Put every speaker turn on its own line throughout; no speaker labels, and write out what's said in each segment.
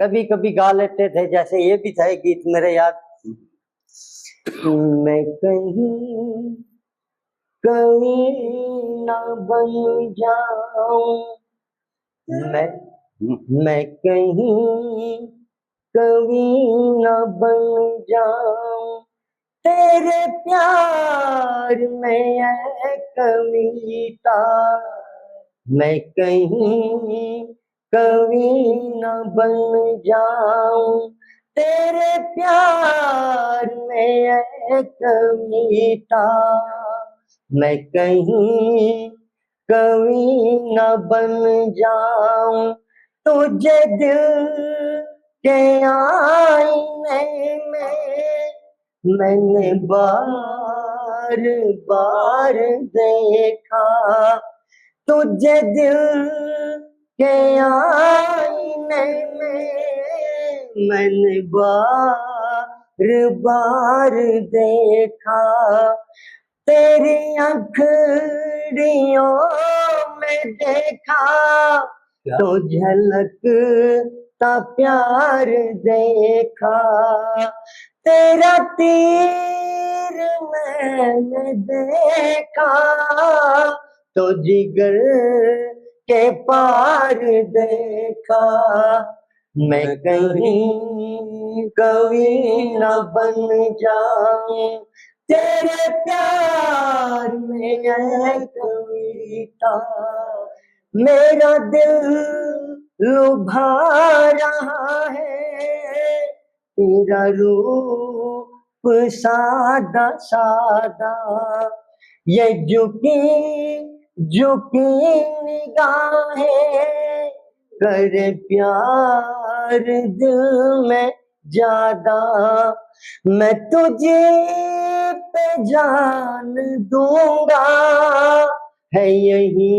कभी कभी गा लेते थे, जैसे ये भी था एक गीत मेरे याद। मैं कहीं कवि न बन जाऊं, मैं कहीं कवि न बन जाऊं, तेरे प्यार में है कविता। मैं कहीं कवि न बन जाऊं, तेरे प्यार में है कविता। मैं कहीं कवि न बन जाऊं, तुझे दिल के आईने में मैंने बार बार देखा। तुझे दिल के आईने में मैंने बार बार देखा। तेरी आँखड़ियों में देखा तो झलकता प्यार देखा। तेरा तीर मैंने देखा तो जिगर के पार देखा। मैं कहीं कवि न बन जाऊं, तेरे प्यार में है कविता। मेरा दिल लुभा रहा है तेरा रूप सादा सादा। ये झुकी झुकी निगाहें करे प्यार दिल में ज्यादा। मैं तुझे पे जान दूंगा, है यही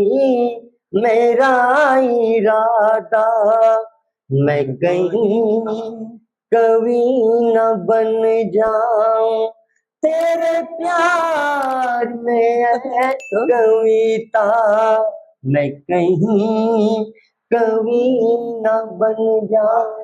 मेरा इरादा। मैं कहीं कवि न बन जाऊं, तेरे प्यार में है कविता। मैं कहीं कवि न बन जाऊं।